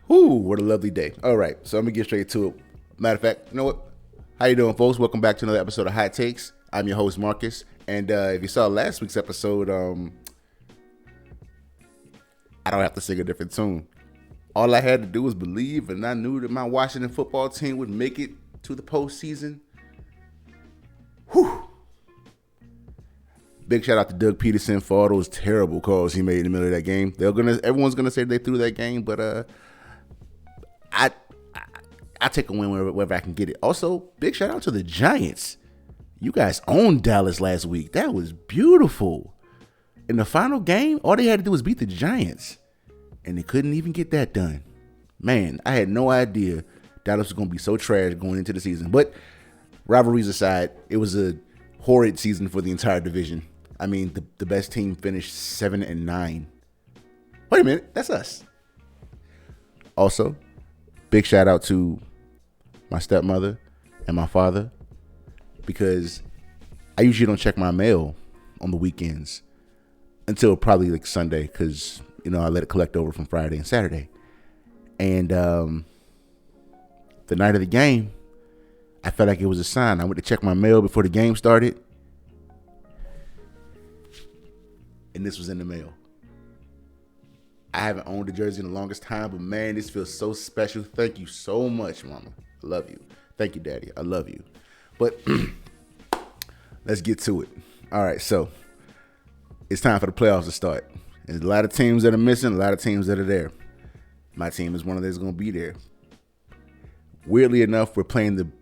Ooh, what a lovely day. All right, so I'm gonna get straight to it. Matter of fact, you know what? How you doing, folks? Welcome back to another episode of Hot Takes. I'm your host, Marcus, and if you saw last week's episode, I don't have to sing a different tune. All I had to do was believe, and I knew that my Washington football team would make it to the postseason. Whew. Big shout out to Doug Peterson for all those terrible calls he made in the middle of that game. Everyone's gonna say they threw that game, but I take a win wherever I can get it. Also, big shout out to the Giants. You guys owned Dallas last week. That was beautiful. In the final game, all they had to do was beat the Giants, and they couldn't even get that done. Man, I had no idea Dallas was going to be so trash going into the season. But rivalries aside, it was a horrid season for the entire division. I mean, the best team finished 7-9. Wait a minute, that's us. Also, big shout out to my stepmother and my father, because I usually don't check my mail on the weekends until probably like Sunday, because I let it collect over from Friday and Saturday. And the night of the game, I felt like it was a sign. I went to check my mail before the game started, and this was in the mail. I haven't owned a jersey in the longest time, but man, this feels so special. Thank you so much, Mama. I love you. Thank you, Daddy. I love you. But let's get to it. All right, so it's time for the playoffs to start. There's a lot of teams that are missing, a lot of teams that are there. My team is one of those going to be there. Weirdly enough, we're playing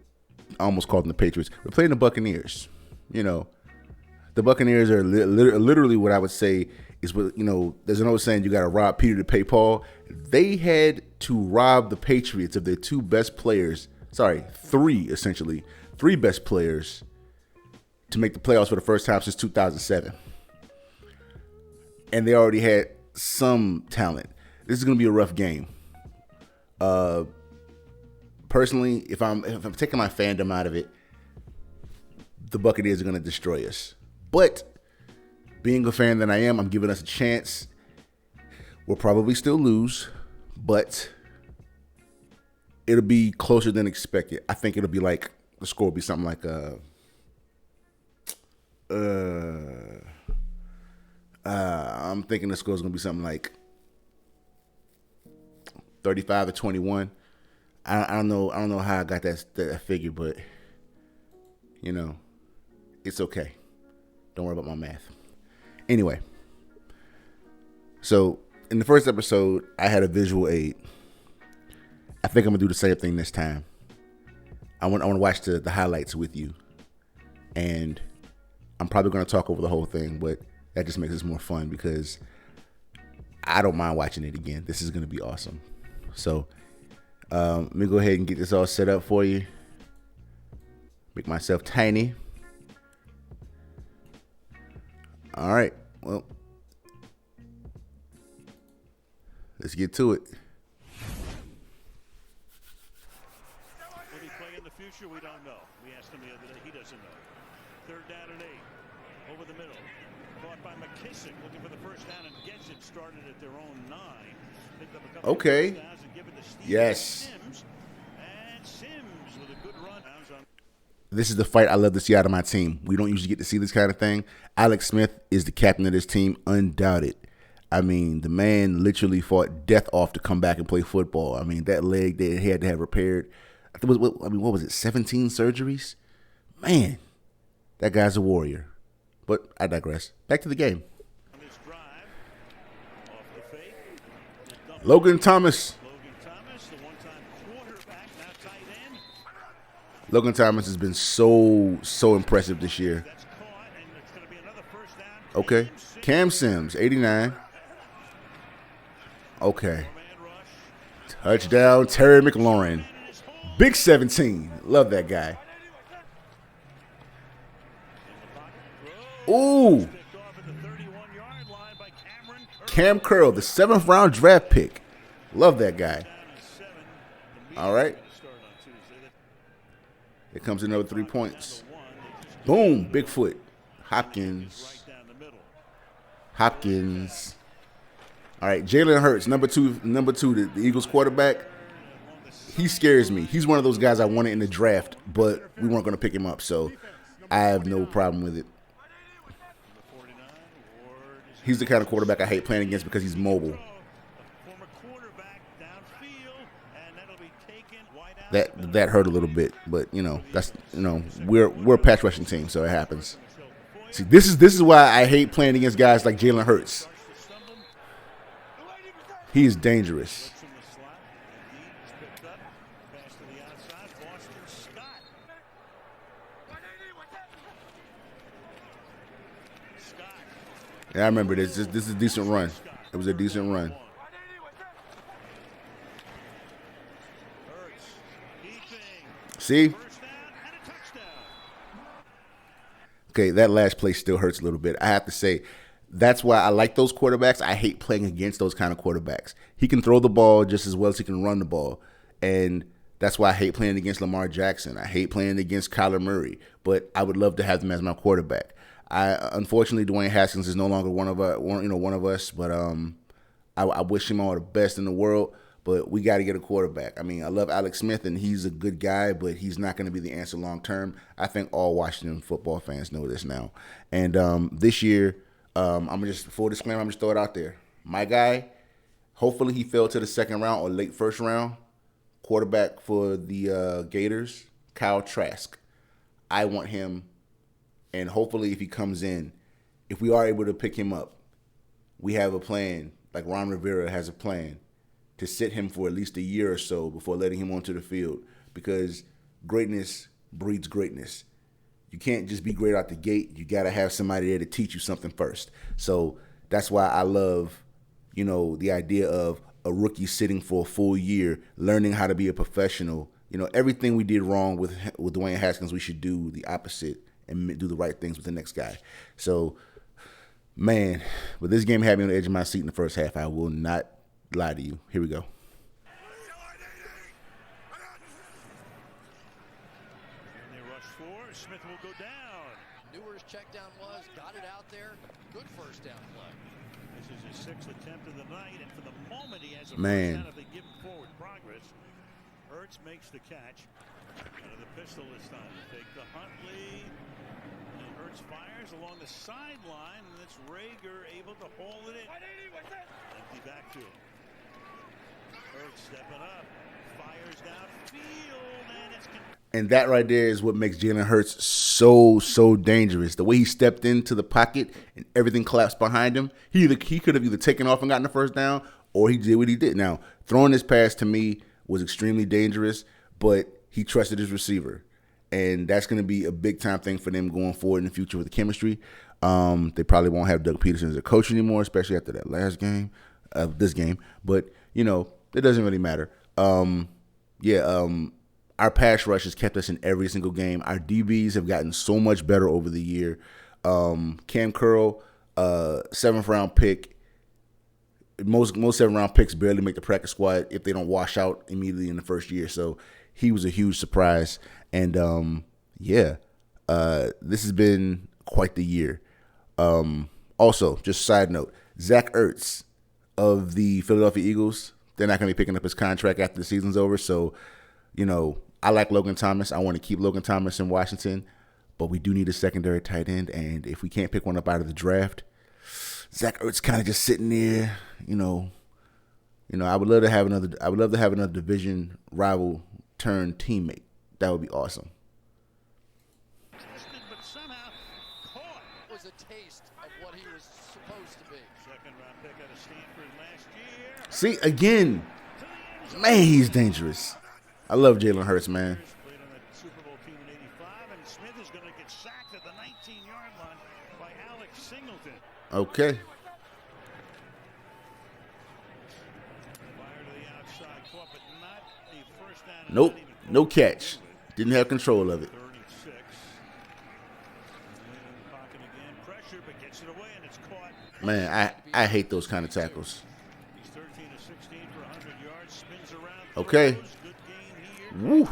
I almost called them the Patriots. We're playing the Buccaneers. The Buccaneers are literally what I would say is what, there's an old saying, you got to rob Peter to pay Paul. They had to rob the Patriots of their three best players to make the playoffs for the first time since 2007. And they already had some talent. This is going to be a rough game. Personally, if I'm taking my fandom out of it, the Buccaneers are going to destroy us. But being a fan that I am, I'm giving us a chance. We'll probably still lose, but it'll be closer than expected. I think it'll be like, the score will be something like I'm thinking the score is going to be something like 35-21. I don't know how I got that figure, but it's okay. Don't worry about my math. Anyway, so in the first episode, I had a visual aid. I think I'm gonna do the same thing this time. I want to watch the highlights with you, and I'm probably gonna talk over the whole thing, but that just makes this more fun because I don't mind watching it again. This is gonna be awesome. So let me go ahead and get this all set up for you. Make myself tiny. All right, well, let's get to it. Will he play in the future? We don't know. We asked him the other day. He doesn't know. Third down and 8. Over the middle. Caught by McKissick, looking for the first down, and gets it started at their own 9. Picked up a couple Okay. of downs and give it to Steve Yes. Sims. And Sims with a good run. This is the fight I love to see out of my team. We don't usually get to see this kind of thing. Alex Smith is the captain of this team, undoubted. I mean, the man literally fought death off to come back and play football. I mean, that leg they had to have repaired. What was it, 17 surgeries? Man, that guy's a warrior. But I digress. Back to the game. Logan Thomas. Logan Thomas has been so impressive this year. Okay. Cam Sims, 89. Okay. Touchdown, Terry McLaurin. Big 17. Love that guy. Ooh. Cam Curl, the 7th round draft pick. Love that guy. All right. Here comes another 3 points. Boom. Bigfoot. Hopkins. Hopkins. All right, Jalen Hurts, number two, the Eagles quarterback. He scares me. He's one of those guys I wanted in the draft, but we weren't going to pick him up, so I have no problem with it. He's the kind of quarterback I hate playing against because he's mobile. That hurt a little bit, but that's we're a pass rushing team, so it happens. See, this is why I hate playing against guys like Jalen Hurts. He is dangerous. Yeah, I remember this. This is a decent run. It was a decent run. See? Okay, that last play still hurts a little bit. I have to say, that's why I like those quarterbacks. I hate playing against those kind of quarterbacks. He can throw the ball just as well as he can run the ball. And that's why I hate playing against Lamar Jackson. I hate playing against Kyler Murray. But I would love to have them as my quarterback. Unfortunately, Dwayne Haskins is no longer one of us. But I wish him all the best in the world. But we got to get a quarterback. I mean, I love Alex Smith, and he's a good guy, but he's not going to be the answer long term. I think all Washington football fans know this now. And this year, I'm going to just, full disclaimer, I'm just throw it out there. My guy, hopefully he fell to the second round or late first round. Quarterback for the Gators, Kyle Trask. I want him, and hopefully if he comes in, if we are able to pick him up, we have a plan, like Ron Rivera has a plan, to sit him for at least a year or so before letting him onto the field, because greatness breeds greatness. You can't just be great out the gate. You got to have somebody there to teach you something first. So that's why I love, the idea of a rookie sitting for a full year, learning how to be a professional. Everything we did wrong with Dwayne Haskins, we should do the opposite and do the right things with the next guy. So, man, but this game had me on the edge of my seat in the first half. I will not lie to you. Here we go. Smith will go down. Newer's check down got it out there. Good first down play. This is his sixth attempt of the night, and for the moment he has a Man. first down if they give him forward progress. Hurts makes the catch. And the pistol this time. Take the Huntley. And Hurts fires along the sideline, and it's Rager able to hold it in. Empty backfield. Hurts stepping up. Fires downfield, and it's... And that right there is what makes Jalen Hurts so dangerous. The way he stepped into the pocket and everything collapsed behind him, he could have either taken off and gotten the first down, or he did what he did. Now, throwing this pass to me was extremely dangerous, but he trusted his receiver. And that's going to be a big-time thing for them going forward in the future with the chemistry. They probably won't have Doug Peterson as a coach anymore, especially after that last game, this game. But, it doesn't really matter. Our pass rush has kept us in every single game. Our DBs have gotten so much better over the year. Cam Curl, 7th round pick. Most 7th round picks barely make the practice squad if they don't wash out immediately in the first year. So he was a huge surprise. And this has been quite the year. Also, just side note, Zach Ertz of the Philadelphia Eagles, they're not going to be picking up his contract after the season's over. So, I like Logan Thomas. I want to keep Logan Thomas in Washington, but we do need a secondary tight end. And if we can't pick one up out of the draft, Zach Ertz kind of just sitting there. I would love to have another division rival turn teammate. That would be awesome. But somehow caught. Was a taste of what he was supposed to be. Second round pick out of Stanford last year. See, again, man, he's dangerous. I love Jalen Hurts, man. Played on the Super Bowl team in '85, and Smith is going to get sacked at the 19-yard line by Alex Singleton. Okay. Fire to the outside, caught, but not a first down. Nope, no catch. Didn't have control of it. 36. In the pocket again, pressure, but gets it away, and it's caught. Man, I hate those kind of tackles. He's 13 of 16 for 100 yards, spins around. Okay. Throws. Good gain here. Woo.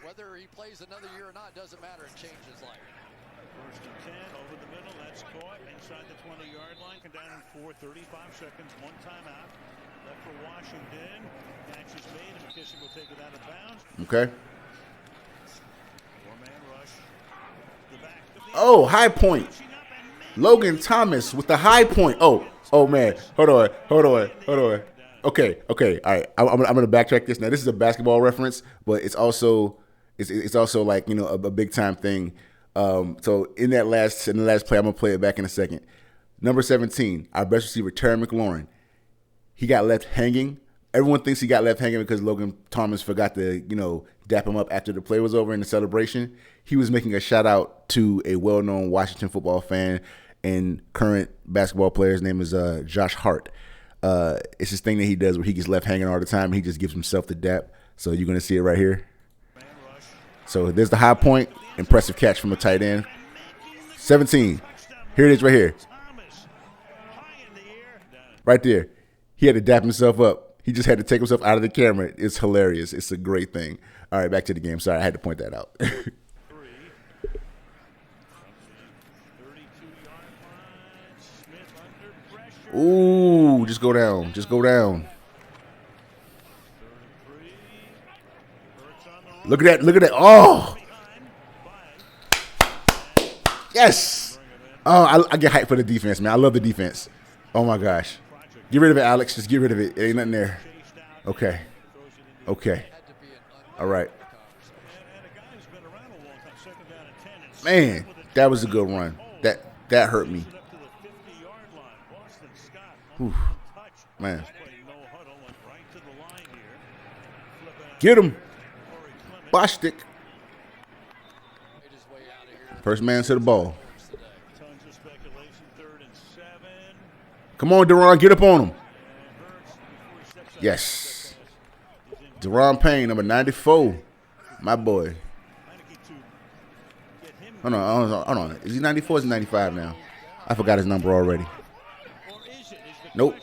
Whether he plays another year or not doesn't matter. It changes life. First and 10 over the middle. That's caught inside the 20-yard line. Down in 4:35 seconds. One timeout left for Washington. Catch is made, and McKissick will take it out of bounds. Okay. Four-man rush. The back of the Oh, high point. Logan Thomas with the high point. Oh man. Hold on. Okay. All right. I'm gonna backtrack this. Now this is a basketball reference, but it's also like, you know, a big time thing. So in the last play, I'm gonna play it back in a second. Number 17, our best receiver, Terry McLaurin. He got left hanging. Everyone thinks he got left hanging because Logan Thomas forgot to, you know, dap him up after the play was over in the celebration. He was making a shout out to a well-known Washington football fan and current basketball player. His name is Josh Hart. It's this thing that he does where he gets left hanging all the time, and he just gives himself the dap. So you're going to see it right here. So there's the high point. Impressive catch from a tight end. 17. Here it is right here. Right there. He had to dap himself up. He just had to take himself out of the camera. It's hilarious. It's a great thing. All right, back to the game. Sorry, I had to point that out. Ooh, just go down. Look at that. Oh. Yes. Oh, I get hyped for the defense, man. I love the defense. Oh, my gosh. Get rid of it, Alex. Just get rid of it. There ain't nothing there. Okay. All right. Man, that was a good run. That hurt me. Whew. Man. Get him. Bostic. First man to the ball. Come on, Deron, get up on him. Yes. Deron Payne, number 94. My boy. Hold on. Is he 94 or is he 95 now? I forgot his number already. Nope.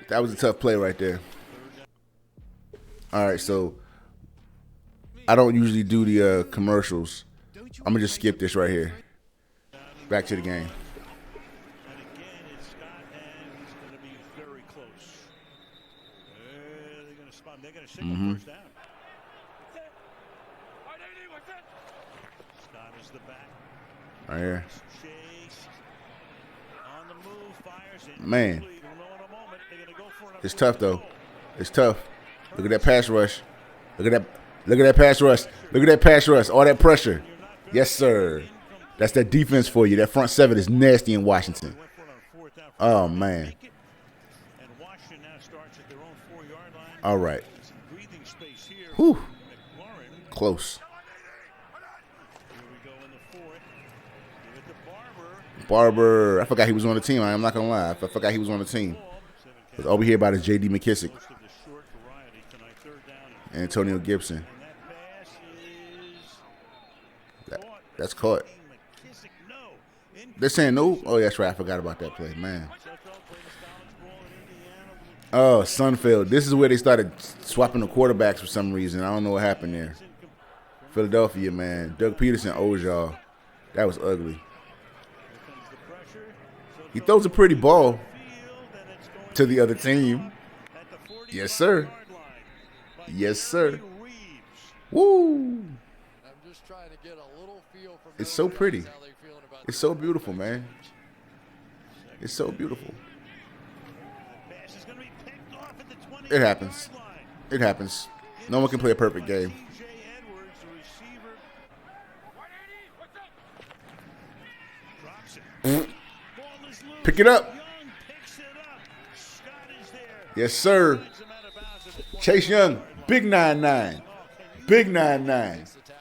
That was a tough play right there. All right, so I don't usually do the commercials. I'm going to just skip this right here. Back to the game. And again, it's Scott, and he's going to be very close. They're going to spot him. They're going to signal first down. Scott is the back. Right here. Chase on the move, fires it. Man. It's tough, though. It's tough. Look at that pass rush. Look at that pass rush. All that pressure. Yes, sir. That's that defense for you. That front seven is nasty in Washington. Oh, man. All right. Whew. Close. Barber. I forgot he was on the team. I'm not going to lie. I forgot he was on the team. But over here about is J.D. McKissick. Antonio Gibson. That's caught. They're saying no? Oh, that's right. I forgot about that play, man. Oh, Sunfield. This is where they started swapping the quarterbacks for some reason. I don't know what happened there. Philadelphia, man. Doug Peterson owes y'all. That was ugly. He throws a pretty ball to the other team. Yes, sir. Woo. It's so pretty. It's so beautiful, man. It's so beautiful. It happens. No one can play a perfect game. Pick it up. Yes, sir. Chase Young, big 9-9.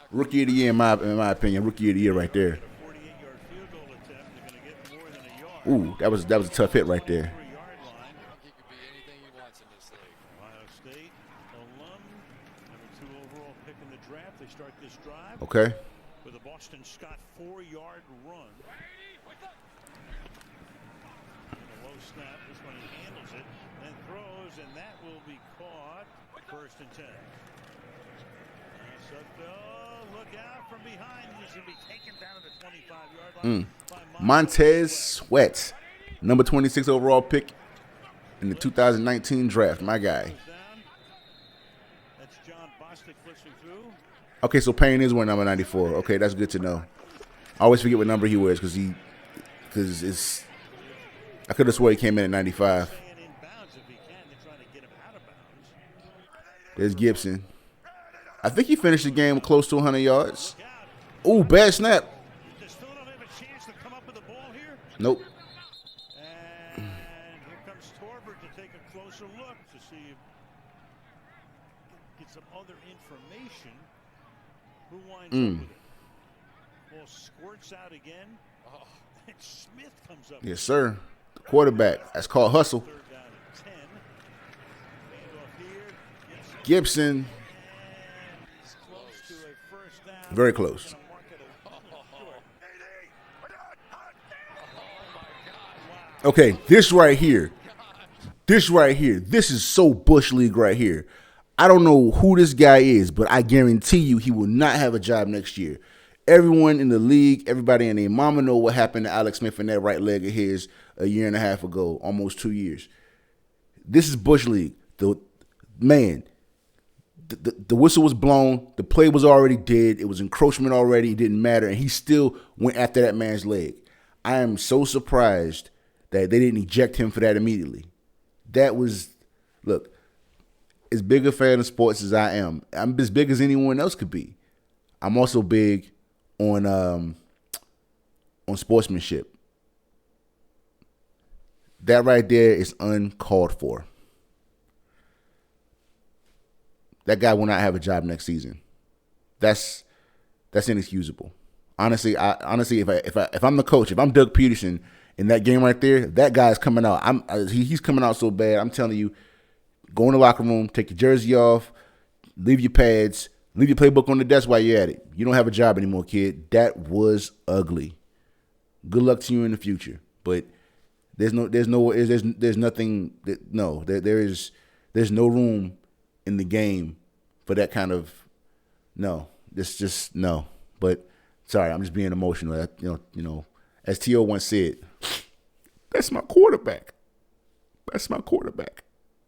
Rookie of the year, in my opinion. Rookie of the year right there. Ooh, that was a tough hit right there. Okay. With a Boston Scott 4-yard run. And a low snap. This one he handles it and throws, and that will be caught. First and 10. Sudfeld. look out from behind. He's going to be taken down to the 25-yard line by Montez Sweat, number 26 overall pick in the 2019 draft. My guy. That's John Bostic flipping through. Okay, so Payne is wearing number 94. Okay, that's good to know. I always forget what number he wears because it's. I could have swore he came in at 95. Staying in bounds if he can. They're trying to get him out of bounds. There's Gibson. I think he finished the game close to 100 yards. Ooh, bad snap. Does Philadelphia have a chance to come up with the ball here? Nope. And here comes Torbert to take a closer look to see if get some other information. Who winds up with it? Ball squirts out again. Oh, and Smith comes up. Yes, sir. The quarterback. That's called hustle. Third down and 10. Handoff here. Gibson. He's close to a first down. Very close. Gonna mark it a- Okay, this right here. This is so Bush League right here. I don't know who this guy is, but I guarantee you he will not have a job next year. Everyone in the league, everybody and their mama know what happened to Alex Smith and that right leg of his a year and a half ago, almost 2 years. This is Bush League. The whistle was blown. The play was already dead. It was encroachment already. It didn't matter. And he still went after that man's leg. I am so surprised that they didn't eject him for that immediately. That was, look, as big a fan of sports as I am, I'm as big as anyone else could be. I'm also big on sportsmanship. That right there is uncalled for. That guy will not have a job next season. That's inexcusable. Honestly, if I'm the coach, if I'm Doug Peterson in that game right there, that guy's coming out. He's coming out so bad. I'm telling you, go in the locker room, take your jersey off, leave your pads, leave your playbook on the desk while you're at it. You don't have a job anymore, kid. That was ugly. Good luck to you in the future. But there's no room in the game for that kind of no. It's just no. But sorry, I'm just being emotional. You know, as T.O. once said, that's my quarterback. That's my quarterback.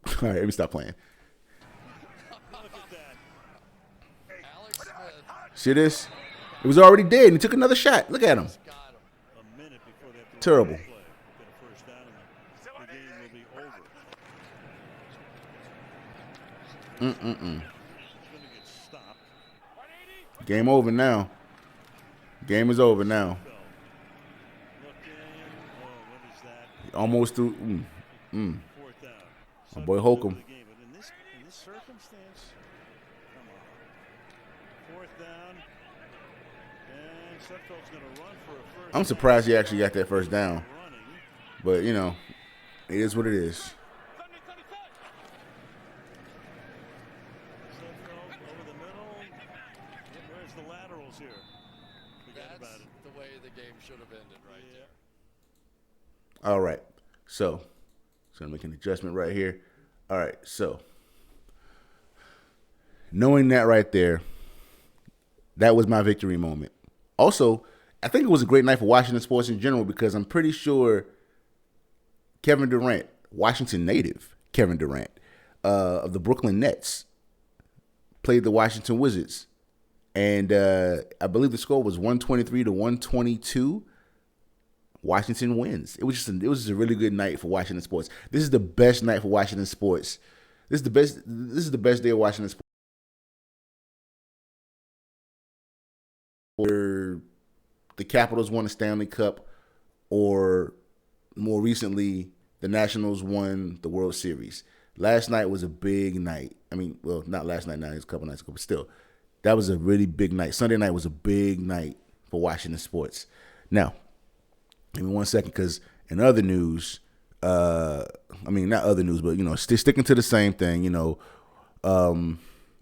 All right, let me stop playing. See this? It was already dead, and he took another shot. Look at him. Terrible. Game over now. Game is over now. Almost through. My boy Holcomb. In this circumstance, come on. Fourth down. And Sudfeld's going to run for a first. I'm surprised he actually got that first down. But, you know, it is what it is. Sudfeld over the middle. Where's the laterals here? Forget about it. The way the game should have ended right there. All right. So, just going to make an adjustment right here. All right. So, knowing that right there, that was my victory moment. Also, I think it was a great night for Washington sports in general because I'm pretty sure Kevin Durant, Washington native Kevin Durant, of the Brooklyn Nets, played the Washington Wizards. And I believe the score was 123 to 122. Washington wins. It was just a really good night for Washington sports. This is the best night for Washington sports. This is the best day of Washington sports. Or the Capitals won the Stanley Cup, or more recently, the Nationals won the World Series. Last night was a big night. I mean, well, not last night. Now it was a couple nights ago, but still, that was a really big night. Sunday night was a big night for Washington sports. Now, give me 1 second, because in other news, I mean, not other news, but, you know, sticking to the same thing, you know,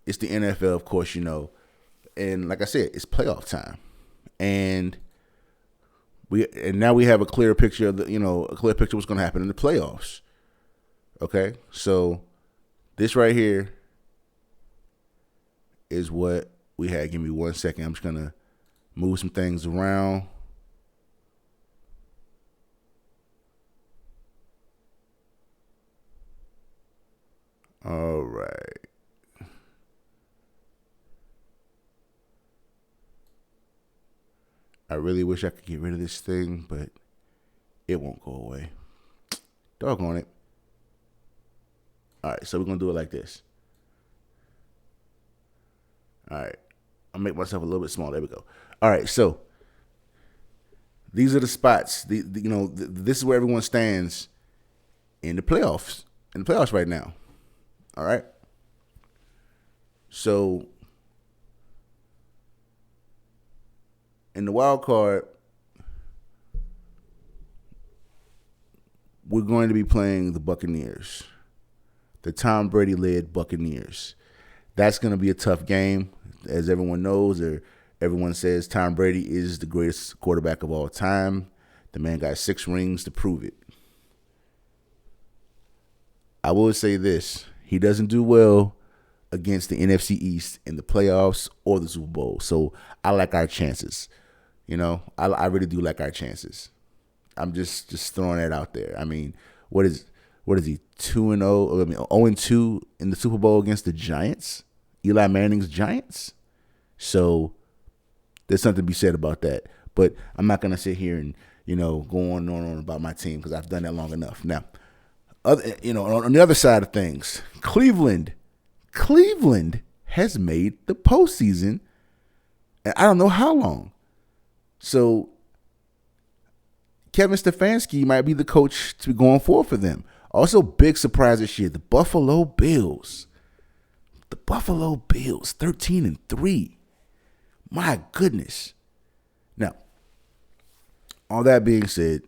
it's the NFL, of course, you know, and like I said, it's playoff time, and now we have a clear picture of of what's going to happen in the playoffs. Okay, so this right here is what we had. Give me 1 second. I'm just going to move some things around. All right. I really wish I could get rid of this thing, but it won't go away. Doggone it. All right, so we're going to do it like this. All right. I'll make myself a little bit smaller. There we go. All right, so these are the spots. This is where everyone stands in the playoffs. In the playoffs right now. All right. So in the wild card, we're going to be playing the Buccaneers, the Tom Brady-led Buccaneers. That's going to be a tough game. As everyone knows, or everyone says, Tom Brady is the greatest quarterback of all time. The man got 6 rings to prove it. I will say this. He doesn't do well against the NFC East in the playoffs or the Super Bowl. So I like our chances. I really do like our chances. I'm just throwing that out there. I mean, what is he, 2-0? 0-2 in the Super Bowl against the Giants? Eli Manning's Giants? So there's something to be said about that. But I'm not going to sit here and, go on and on about my team because I've done that long enough. Now, on the other side of things, Cleveland has made the postseason, and I don't know how long. So Kevin Stefanski might be the coach to be going forward for them. Also, big surprise this year, the Buffalo Bills. The Buffalo Bills, 13-3. My goodness. Now, all that being said,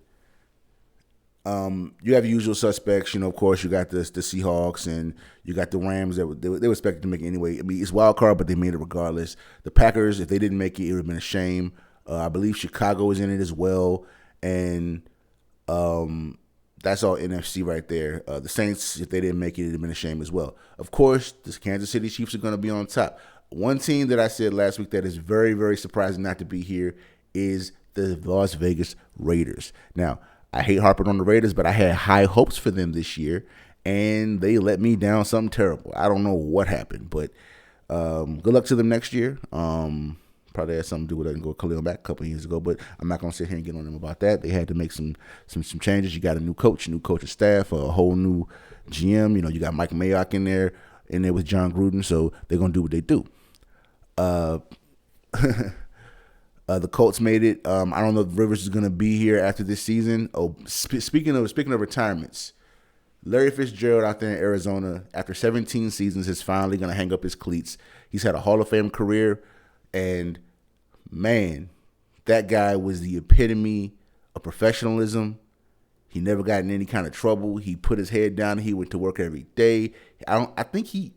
you have usual suspects. Of course, you got the Seahawks and you got the Rams that they were expected to make it anyway. I mean, it's wild card, but they made it regardless. The Packers, if they didn't make it, it would have been a shame. I believe Chicago is in it as well, and that's all NFC right there. The Saints, if they didn't make it, it would have been a shame as well. Of course, the Kansas City Chiefs are going to be on top. One team that I said last week that is very, very surprising not to be here is the Las Vegas Raiders. Now, I hate harping on the Raiders, but I had high hopes for them this year, and they let me down something terrible. I don't know what happened, but good luck to them next year. Probably had something to do with letting go Khalil back a couple of years ago, but I'm not going to sit here and get on them about that. They had to make some changes. You got a new coaching staff, a whole new GM. You got Mike Mayock in there with John Gruden, so they're going to do what they do. The Colts made it. I don't know if Rivers is going to be here after this season. Oh, speaking of retirements, Larry Fitzgerald out there in Arizona, after 17 seasons, is finally going to hang up his cleats. He's had a Hall of Fame career, and man, that guy was the epitome of professionalism. He never got in any kind of trouble. He put his head down. He went to work every day. I think he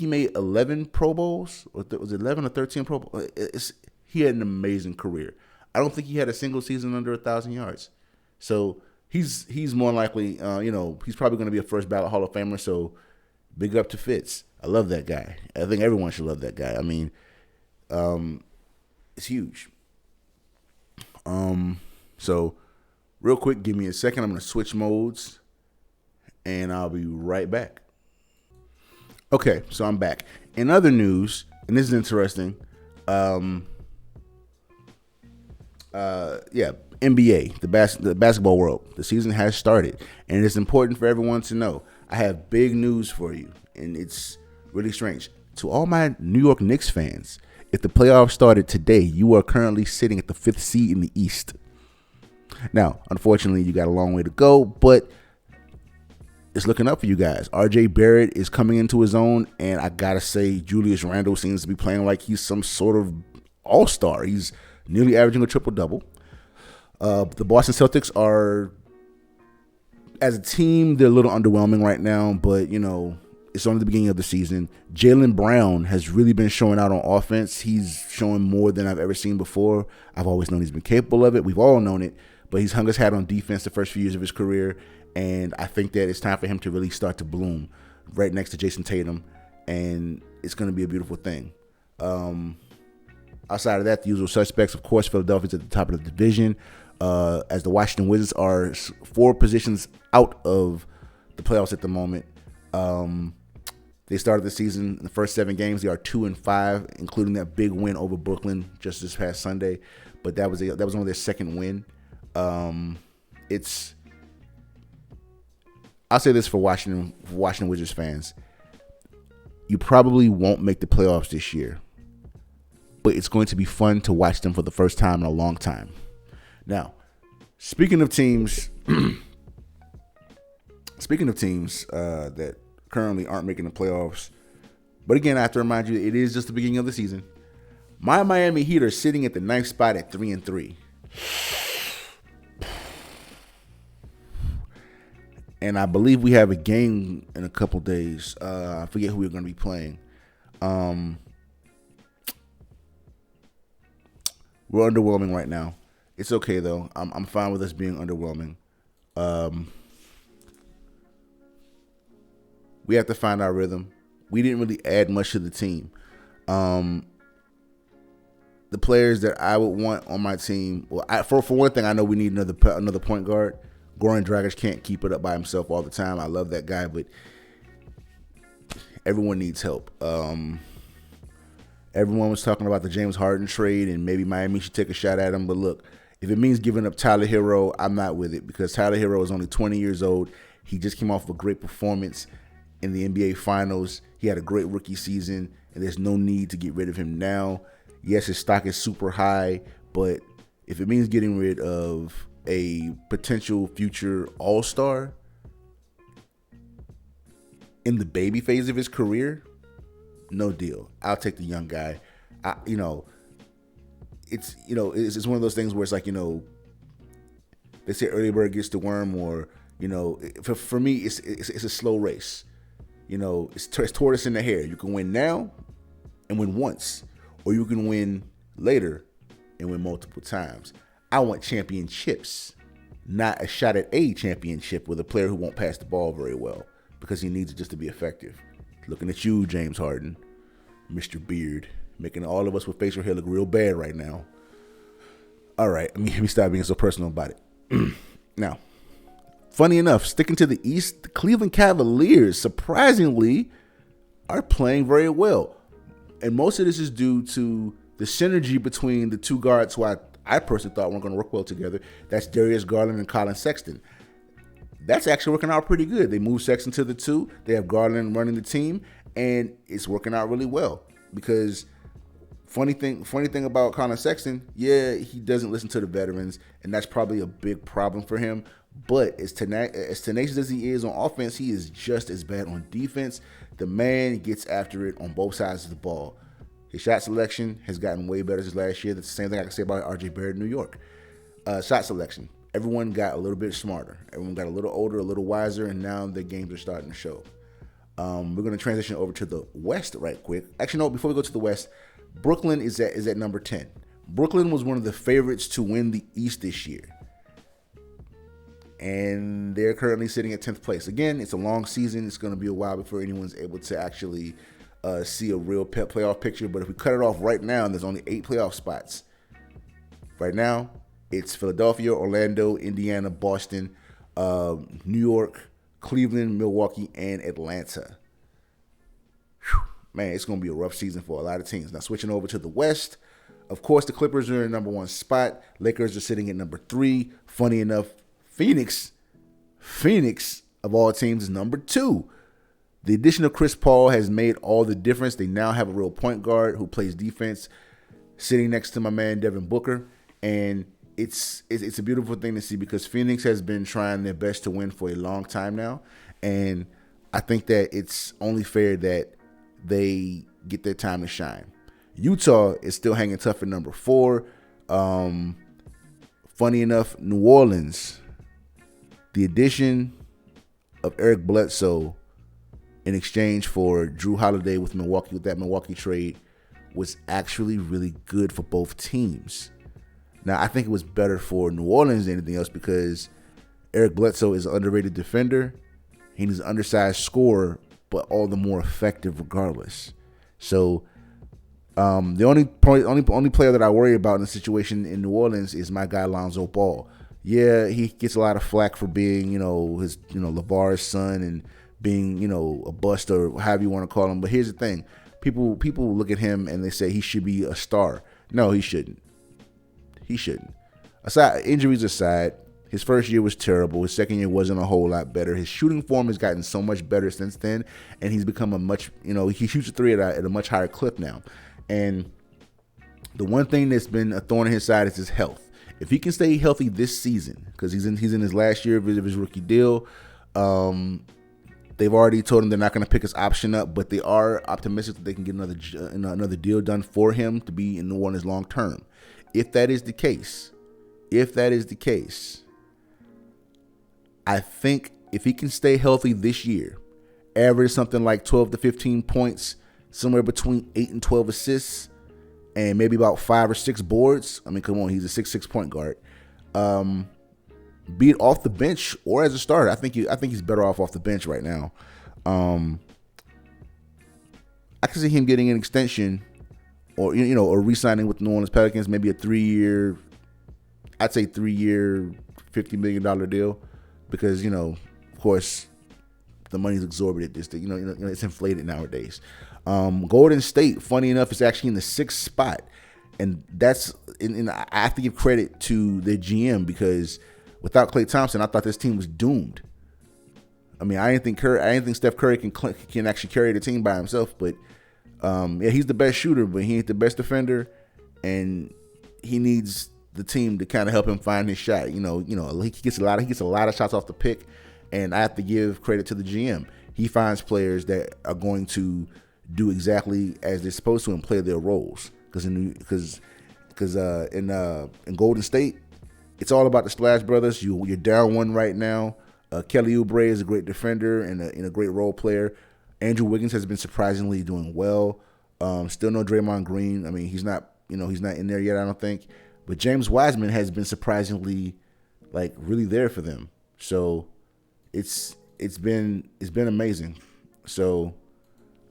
made 11 Pro Bowls, or was it 11 or 13 Pro Bowls? He had an amazing career. I don't think he had a single season under 1,000 yards. So he's more likely, he's probably going to be a first ballot Hall of Famer. So big up to Fitz. I love that guy. I think everyone should love that guy. I mean, it's huge. So real quick, give me a second. I'm going to switch modes, and I'll be right back. Okay, so I'm back. In other news, and this is interesting, NBA, the basketball world. The season has started, and it's important for everyone to know. I have big news for you, and it's really strange. To all my New York Knicks fans, if the playoffs started today, you are currently sitting at the 5th seed in the East. Now, unfortunately, you got a long way to go, but it's looking up for you guys. RJ Barrett is coming into his own, and I gotta say, Julius Randle seems to be playing like he's some sort of all-star. He's nearly averaging a triple-double. The Boston Celtics are, as a team, they're a little underwhelming right now, but, it's only the beginning of the season. Jaylen Brown has really been showing out on offense. He's showing more than I've ever seen before. I've always known he's been capable of it. We've all known it, but he's hung his hat on defense the first few years of his career, and I think that it's time for him to really start to bloom right next to Jason Tatum, and it's going to be a beautiful thing. Outside of that, the usual suspects, of course, Philadelphia's at the top of the division, as the Washington Wizards are 4 positions out of the playoffs at the moment. They started the season in the first 7 games. They are 2-5, including that big win over Brooklyn just this past Sunday. But that was only their second win. I'll say this for Washington Wizards fans: you probably won't make the playoffs this year, but it's going to be fun to watch them for the first time in a long time. Now, speaking of teams that currently aren't making the playoffs, but again, I have to remind you, it is just the beginning of the season. My Miami Heat are sitting at the 9th spot at 3-3. And I believe we have a game in a couple days. I forget who we're going to be playing. We're underwhelming right now. It's okay, though. I'm fine with us being underwhelming. We have to find our rhythm. We didn't really add much to the team. The players that I would want on my team, well, for one thing, I know we need another point guard. Goran Dragic can't keep it up by himself all the time. I love that guy, but everyone needs help. Everyone was talking about the James Harden trade, and maybe Miami should take a shot at him. But look, if it means giving up Tyler Hero, I'm not with it, because Tyler Hero is only 20 years old. He just came off of a great performance in the NBA Finals. He had a great rookie season, and there's no need to get rid of him now. Yes, his stock is super high, but if it means getting rid of a potential future all-star in the baby phase of his career, no deal. I'll take the young guy. It's one of those things where it's like, they say early bird gets the worm, or for me it's a slow race. It's tortoise in the hare. You can win now and win once, or you can win later and win multiple times. I want championships, not a shot at a championship with a player who won't pass the ball very well because he needs it just to be effective. Looking at you, James Harden, Mr. Beard, making all of us with facial hair look real bad right now. All right, let me stop being so personal about it. Now, funny enough, sticking to the East, the Cleveland Cavaliers, surprisingly, are playing very well. And most of this is due to the synergy between the two guards who I personally thought weren't going to work well together. That's Darius Garland and Colin Sexton. That's actually working out pretty good. They moved Sexton to the 2. They have Garland running the team, and it's working out really well. Because funny thing about Colin Sexton, yeah, he doesn't listen to the veterans, and that's probably a big problem for him. But as tenacious as he is on offense, he is just as bad on defense. The man gets after it on both sides of the ball. His shot selection has gotten way better since last year. That's the same thing I can say about RJ Barrett in New York. Shot selection. Everyone got a little bit smarter. Everyone got a little older, a little wiser, and now their games are starting to show. We're going to transition over to the West right quick. Actually, no, before we go to the West, Brooklyn is at number 10. Brooklyn was one of the favorites to win the East this year. And they're currently sitting at 10th place. Again, it's a long season. It's going to be a while before anyone's able to actually see a real playoff picture. But if we cut it off right now, and there's only 8 playoff spots. Right now, it's Philadelphia, Orlando, Indiana, Boston, New York, Cleveland, Milwaukee, and Atlanta. Whew. Man, it's going to be a rough season for a lot of teams. Now, switching over to the West, of course, the Clippers are in number 1 spot. Lakers are sitting at number 3. Funny enough, Phoenix of all teams is number 2. The addition of Chris Paul has made all the difference. They now have a real point guard who plays defense sitting next to my man Devin Booker, and it's a beautiful thing to see because Phoenix has been trying their best to win for a long time now, and I think that it's only fair that they get their time to shine. Utah is still hanging tough at number 4. Funny enough, New Orleans, the addition of Eric Bledsoe in exchange for Drew Holiday with that Milwaukee trade was actually really good for both teams. Now, I think it was better for New Orleans than anything else because Eric Bledsoe is an underrated defender. He's an undersized scorer, but all the more effective regardless. So The only player that I worry about in the situation in New Orleans is my guy Lonzo Ball. Yeah, he gets a lot of flack for being, his, LeVar's son and being, a bust or however you want to call him. But here's the thing. People look at him and they say he should be a star. No, he shouldn't. He shouldn't. Injuries aside, his first year was terrible. His second year wasn't a whole lot better. His shooting form has gotten so much better since then, and he's become a much, he shoots a three at a much higher clip now. And the one thing that's been a thorn in his side is his health. If he can stay healthy this season, because he's in his last year of his rookie deal, they've already told him they're not going to pick his option up, but they are optimistic that they can get another deal done for him to be in New Orleans long term. If that is the case, I think if he can stay healthy this year, average something like 12 to 15 points, somewhere between 8 and 12 assists, and maybe about 5 or 6 boards. I mean, come on, he's a 6'6" point guard. Be it off the bench or as a starter, I think he's better off the bench right now. I can see him getting an extension, or or re-signing with the New Orleans Pelicans, maybe a 3-year, I'd say 3-year, $50 million deal, because of course the money's exorbitant. It's inflated nowadays. Golden State, funny enough, is actually in the 6th spot, and that's and I have to give credit to the GM, because without Klay Thompson, I thought this team was doomed. I mean, I didn't think Steph Curry can actually carry the team by himself, but he's the best shooter, but he ain't the best defender, and he needs the team to kind of help him find his shot. He gets a lot of shots off the pick, and I have to give credit to the GM. He finds players that are going to do exactly as they're supposed to and play their roles. Because in Golden State, it's all about the Splash Brothers. You're down one right now. Kelly Oubre is a great defender and a great role player. Andrew Wiggins has been surprisingly doing well. Still no Draymond Green. I mean, he's not in there yet, I don't think. But James Wiseman has been surprisingly, really there for them. So it's been amazing. So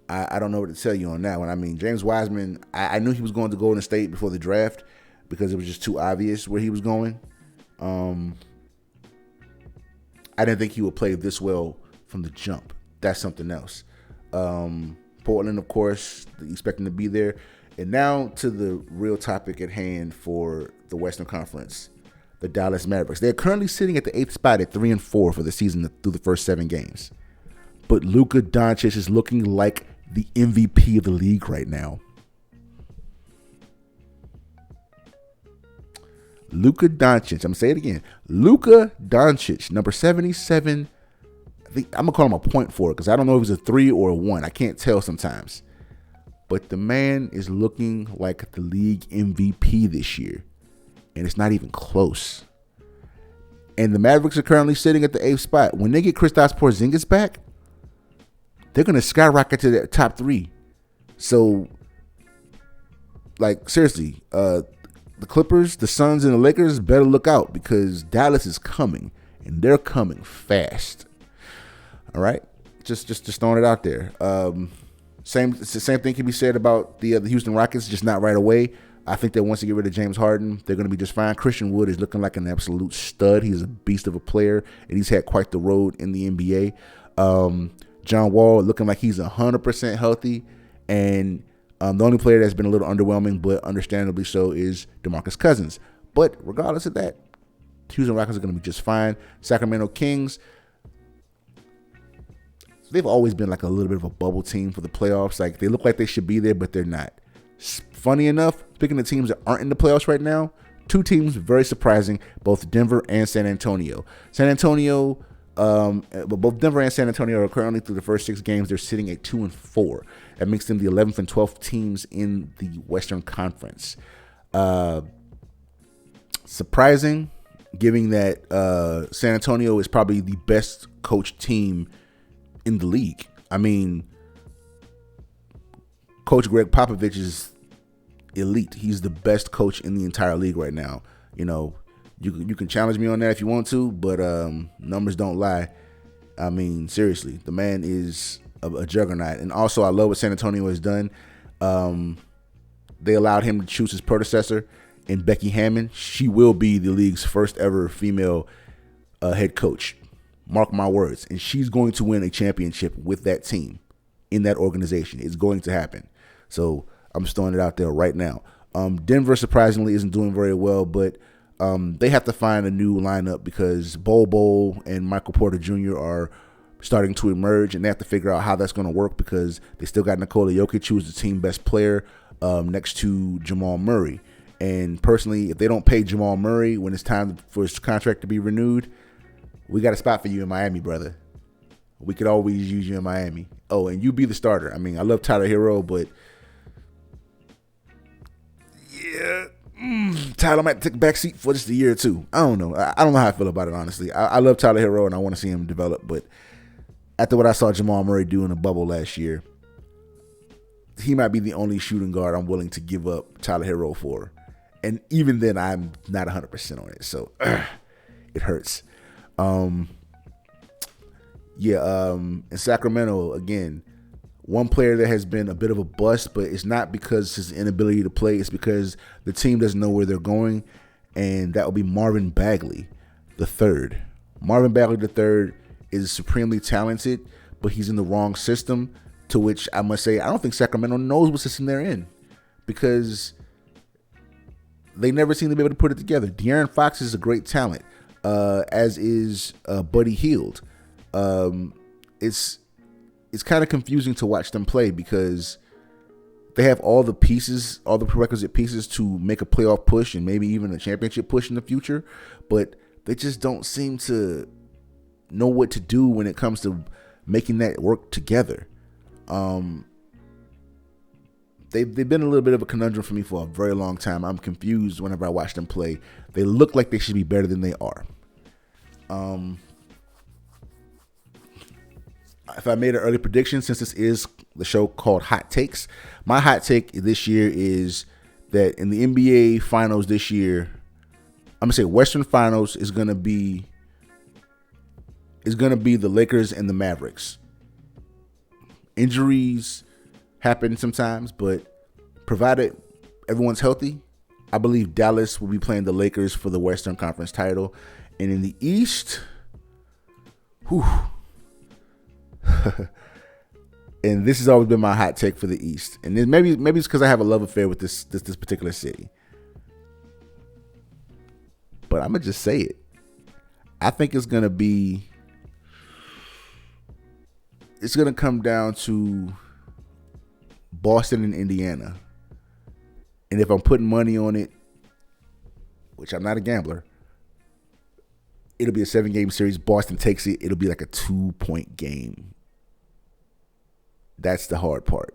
I don't know what to tell you on that one. I mean, James Wiseman, I knew he was going to Golden State before the draft because it was just too obvious where he was going. I didn't think he would play this well from the jump. That's something else. Portland, of course, expecting to be there. And now to the real topic at hand for the Western Conference, the Dallas Mavericks. They're currently sitting at the 8th spot at 3-4 for the season through the first 7 games. But Luka Doncic is looking like the MVP of the league right now. Luka Doncic. I'm going to say it again. Luka Doncic, number 77. I think I'm going to call him a point forward because I don't know if he's a 3 or a 1. I can't tell sometimes. But the man is looking like the league MVP this year. And it's not even close. And the Mavericks are currently sitting at the 8th spot. When they get Kristaps Porzingis back, they're going to skyrocket to the top 3. So, seriously, the Clippers, the Suns, and the Lakers better look out because Dallas is coming, and they're coming fast. All right? Just throwing it out there. Same thing can be said about the Houston Rockets, just not right away. I think that once they get rid of James Harden, they're going to be just fine. Christian Wood is looking like an absolute stud. He's a beast of a player, and he's had quite the road in the NBA. John Wall looking like he's 100% healthy, and the only player that's been a little underwhelming, but understandably so, is DeMarcus Cousins. But regardless of that, Houston Rockets are going to be just fine. Sacramento Kings, they've always been like a little bit of a bubble team for the playoffs. They look like they should be there, but they're not. Funny enough, speaking of teams that aren't in the playoffs right now, 2 teams very surprising, both Denver and San Antonio. Both Denver and San Antonio are currently through the first 6 games. They're sitting at 2-4. That makes them the 11th and 12th teams in the Western Conference. Surprising, given that San Antonio is probably the best coached team in the league. I mean, Coach Greg Popovich is elite. He's the best coach in the entire league right now. You can challenge me on that if you want to, but numbers don't lie. I mean, seriously, the man is a juggernaut. And also, I love what San Antonio has done. they allowed him to choose his predecessor in Becky Hammon. She will be the league's first ever female head coach. Mark my words. And she's going to win a championship with that team in that organization. It's going to happen. So I'm just throwing it out there right now. Denver, surprisingly, isn't doing very well, but they have to find a new lineup because Bobo and Michael Porter Jr. are starting to emerge, and they have to figure out how that's going to work because they still got Nikola Jokic, who's the team best player, next to Jamal Murray. And personally, if they don't pay Jamal Murray when it's time for his contract to be renewed, we got a spot for you in Miami, brother. We could always use you in Miami. Oh, and you be the starter. I mean, I love Tyler Hero, but yeah, Tyler might take a back seat for just a year or two. I don't know. I don't know how I feel about it, honestly. I love Tyler Hero, and I want to see him develop, but after what I saw Jamal Murray do in the bubble last year, he might be the only shooting guard I'm willing to give up Tyler Hero for. And even then, I'm not 100% on it, so it hurts. In Sacramento, again, one player that has been a bit of a bust, but it's not because his inability to play. It's because the team doesn't know where they're going, and that will be Marvin Bagley III. Marvin Bagley III is supremely talented, but he's in the wrong system, to which I must say I don't think Sacramento knows what system they're in because they never seem to be able to put it together. De'Aaron Fox is a great talent, as is Buddy Hield. It's kind of confusing to watch them play because they have all the pieces, all the prerequisite pieces to make a playoff push and maybe even a championship push in the future, but they just don't seem to know what to do when it comes to making that work together. They've been a little bit of a conundrum for me for a very long time. I'm confused whenever I watch them play. They look like they should be better than they are. If I made an early prediction, since this is the show called Hot Takes, my hot take this year is that in the NBA Finals this year, I'm gonna say Western Finals is gonna be the Lakers and the Mavericks. Injuries happen sometimes, but provided everyone's healthy, I believe Dallas will be playing the Lakers for the Western Conference title. And in the East, and this has always been my hot take for the East. And then maybe it's because I have a love affair with this particular city. But I'm gonna just say it. I think it's gonna come down to Boston and Indiana. And if I'm putting money on it, which I'm not a gambler, it'll be a 7-game series. Boston takes it. It'll be like a 2-point game. That's the hard part.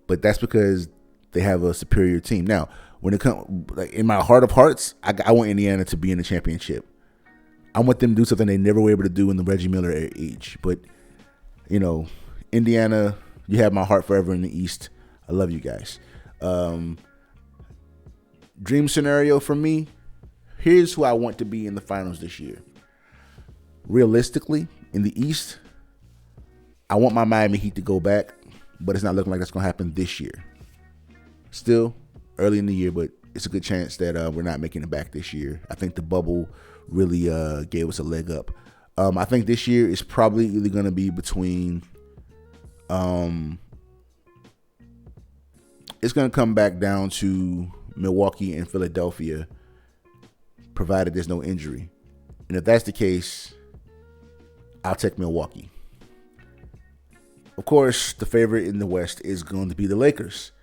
But that's because they have a superior team. Now, when it comes, like in my heart of hearts, I want Indiana to be in the championship. I want them to do something they never were able to do in the Reggie Miller age. But, Indiana, you have my heart forever in the East. I love you guys. Dream scenario for me, here's who I want to be in the finals this year. Realistically, in the East, I want my Miami Heat to go back, but it's not looking like that's going to happen this year. Still early in the year, but it's a good chance that we're not making it back this year. I think the bubble really gave us a leg up. I think this year is probably either going to be between it's going to come back down to Milwaukee and Philadelphia, provided there's no injury. And if that's the case, I'll take Milwaukee. Of course, the favorite in the West is going to be the Lakers.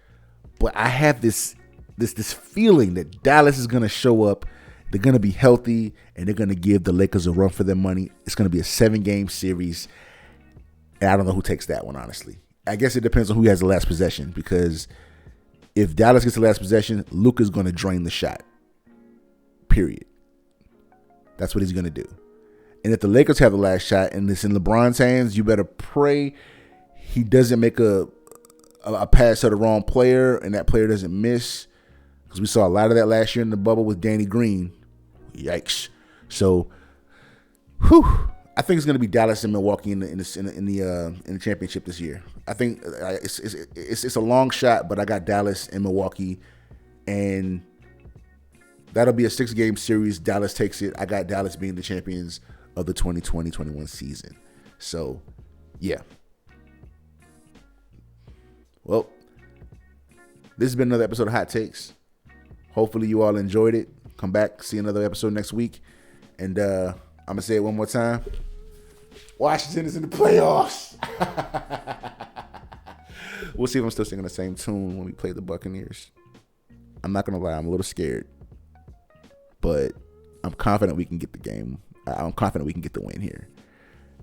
But I have this feeling that Dallas is going to show up. They're going to be healthy, and they're going to give the Lakers a run for their money. It's going to be a 7-game series, and I don't know who takes that one, honestly. I guess it depends on who has the last possession, because if Dallas gets the last possession, Luka's going to drain the shot, period. That's what he's going to do. And if the Lakers have the last shot and it's in LeBron's hands, you better pray he doesn't make a pass to the wrong player and that player doesn't miss, because we saw a lot of that last year in the bubble with Danny Green. Yikes. So, I think it's going to be Dallas and Milwaukee in the championship this year. I think it's a long shot, but I got Dallas and Milwaukee, and that'll be a 6-game series. Dallas takes it. I got Dallas being the champions of the 2020-21 season. So, yeah. Well, this has been another episode of Hot Takes. Hopefully you all enjoyed it. Come back, see another episode next week. And I'm going to say it one more time. Washington is in the playoffs. We'll see if I'm still singing the same tune when we play the Buccaneers. I'm not going to lie. I'm a little scared. But I'm confident we can get the game. I'm confident we can get the win here.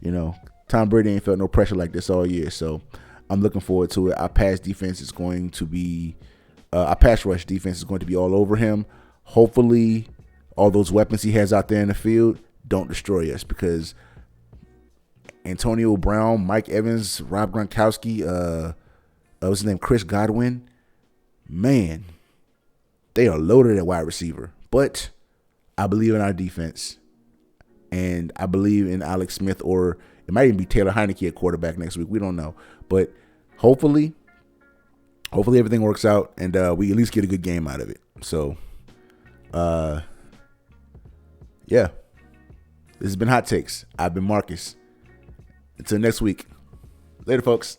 You know, Tom Brady ain't felt no pressure like this all year. So I'm looking forward to it. Our pass defense is going to be, our pass rush defense is going to be all over him. Hopefully, all those weapons he has out there in the field don't destroy us, because Antonio Brown, Mike Evans, Rob Gronkowski, what's his name, Chris Godwin, man, they are loaded at wide receiver. But I believe in our defense, and I believe in Alex Smith, or it might even be Taylor Heineke at quarterback next week. We don't know, but hopefully everything works out, and we at least get a good game out of it. So, yeah, this has been Hot Takes. I've been Marcus. Until next week. Later, folks.